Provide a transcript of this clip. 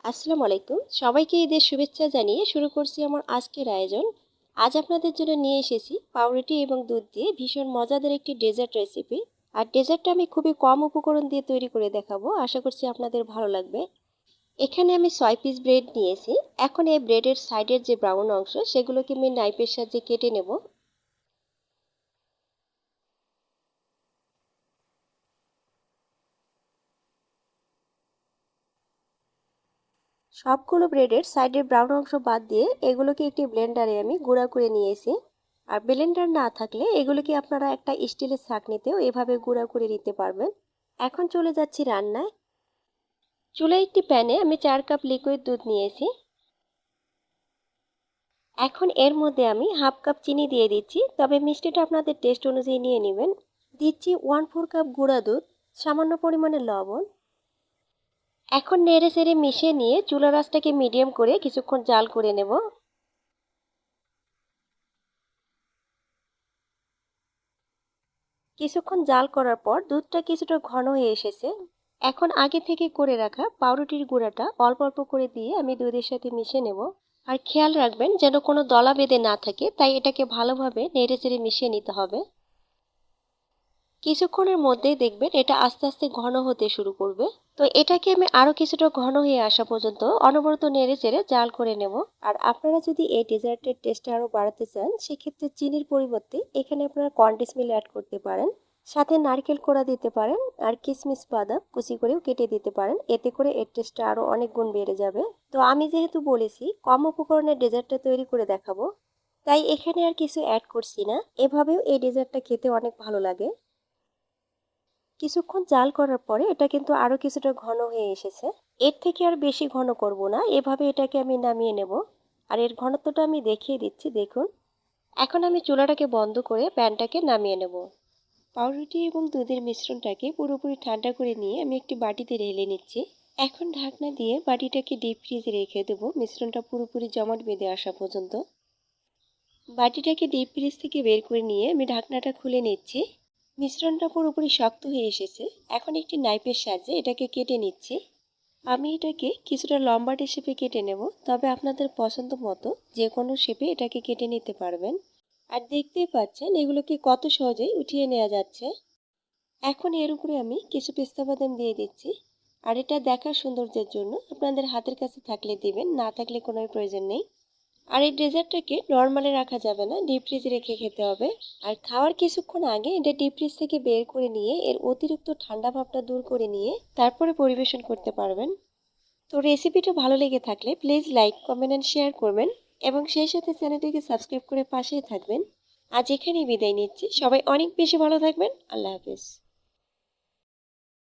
আসসালামু আলাইকুম। সবাইকে ঈদের শুভেচ্ছা জানিয়ে শুরু করছি আমার আজকের আয়োজন। আজ আপনাদের জন্য নিয়ে এসেছি পাউরুটি এবং দুধ দিয়ে ভীষণ মজাদার একটি ডেজার্ট রেসিপি। আর ডেজার্টটা আমি খুবই কম উপকরণ দিয়ে তৈরি করে দেখাবো, আশা করছি আপনাদের ভালো লাগবে। এখানে আমি 6 পিস ব্রেড নিয়েছি। এখন এই ব্রেডের সাইডের যে ব্রাউন অংশ সেগুলোকে আমি নাইফের সাহায্যে কেটে নেব। সবগুলো ব্রেডের সাইডের ব্রাউন অংশ বাদ দিয়ে এগুলোকে একটি ব্লেন্ডারে আমি গুঁড়া করে নিয়েছি। আর ব্লেন্ডার না থাকলে এগুলোকে আপনারা একটা স্টিলের ছাঁকনিতেও এভাবে গুঁড়া করে নিতে পারবেন। এখন চলে যাচ্ছি রান্নায়। চুলায় একটি প্যানে আমি 4 কাপ লিকুইড দুধ নিয়েছি। এখন এর মধ্যে আমি হাফ কাপ চিনি দিয়ে দিচ্ছি, তবে মিষ্টিটা আপনাদের টেস্ট অনুযায়ী নিয়ে নেবেন। দিচ্ছি 1/4 কাপ গুঁড়া দুধ, সামান্য পরিমাণে লবণ। এখন নেড়ে চেড়ে মিশিয়ে নিয়ে চুলার আঁচটাকে মিডিয়াম করে কিছুক্ষণ জাল করে নেব। কিছুক্ষণ জাল করার পর দুধটা কিছুটা ঘন হয়ে এসেছে। এখন আগে থেকে করে রাখা পাউরুটির গুঁড়াটা অল্প অল্প করে দিয়ে আমি দুধের সাথে মিশিয়ে নেব। আর খেয়াল রাখবেন যেন কোনো দলা বেঁধে না থাকে, তাই এটাকে ভালোভাবে নেড়েচেড়ে মিশিয়ে নিতে হবে। কিছুক্ষণের মধ্যেই দেখবেন এটা আস্তে আস্তে ঘন হতে শুরু করবে। তো এটাকে আমি আরো কিছুটা ঘন হয়ে আসা পর্যন্ত অনবরত নেড়েচেড়ে জাল করে নেব। আর আপনারা যদি এই ডেজার্টের টেস্টটা আরো বাড়াতে চান, সেক্ষেত্রে চিনির পরিবর্তে এখানে আপনারা কনডেন্স মিল্ক অ্যাড করতে পারেন। সাথে নারকেল কোড়া দিতে পারেন, আর কিশমিশ বাদাম কুচি করেও কেটে দিতে পারেন। এতে করে এর টেস্টটা আরো অনেক গুণ বেড়ে যাবে। তো আমি যেহেতু বলেছি কম উপকরণের ডেজার্টটা তৈরি করে দেখাবো, তাই এখানে আর কিছু অ্যাড করছি না। এভাবেও এই ডেজার্টটা খেতে অনেক ভালো লাগে। কিছুক্ষণ জাল করার পরে এটা কিন্তু আরো কিছুটা ঘন হয়ে এসেছে। এর থেকে আর বেশি ঘন করব না, এভাবে এটাকে আমি নামিয়ে নেব। আর এর ঘনত্বটা আমি দেখিয়ে দিচ্ছি, দেখুন। এখন আমি চুলাটাকে বন্ধ করে প্যানটাকে নামিয়ে নেব। পাউরুটি এবং দুধের মিশ্রণটাকে পুরোপুরি ঠান্ডা করে নিয়ে আমি একটি বাটিতে ঢেলে নিচ্ছি। এখন ঢাকনা দিয়ে বাটিটাকে ডিপ ফ্রিজে রেখে দেবো মিশ্রণটা পুরোপুরি জমাট বেঁধে আসা পর্যন্ত। বাটিটাকে ডিপ ফ্রিজ থেকে বের করে নিয়ে আমি ঢাকনাটা খুলে নিচ্ছি। মিশ্রণটা পুরোপুরি শক্ত হয়ে এসেছে। এখন একটি নাইফের সাহায্যে এটাকে কেটে নিচ্ছি। আমি এটাকে কিছুটা লম্বাটে শেপে কেটে নেব, তবে আপনাদের পছন্দ মতো যে কোনো শেপে এটাকে কেটে নিতে পারবেন। আর দেখতেই পাচ্ছেন এগুলোকে কত সহজেই উঠিয়ে নেওয়া যাচ্ছে। এখন এর উপরে আমি কিছু পেস্তা বাদাম দিয়ে দিচ্ছি। আর এটা দেখার সৌন্দর্যের জন্য আপনাদের হাতের কাছে থাকলে দিবেন, না থাকলে কোনো প্রয়োজন নেই। আর এই ডেজার্টটাকে নরমালে রাখা যাবে না, ডিপ ফ্রিজে রেখে খেতে হবে। আর খাওয়ার কিছুক্ষণ আগে এটা ডিপ ফ্রিজ থেকে বের করে নিয়ে এর অতিরিক্ত ঠান্ডা ভাবটা দূর করে নিয়ে তারপরে পরিবেশন করতে পারবেন। তো রেসিপিটা ভালো লেগে থাকলে please like, comment and share করবেন এবং সেই সাথে চ্যানেলটিকে সাবস্ক্রাইব করে পাশেই থাকবেন। আজ এখানেই বিদায় নিচ্ছি। সবাই অনেক বেশি ভালো থাকবেন। আল্লাহ হাফেজ।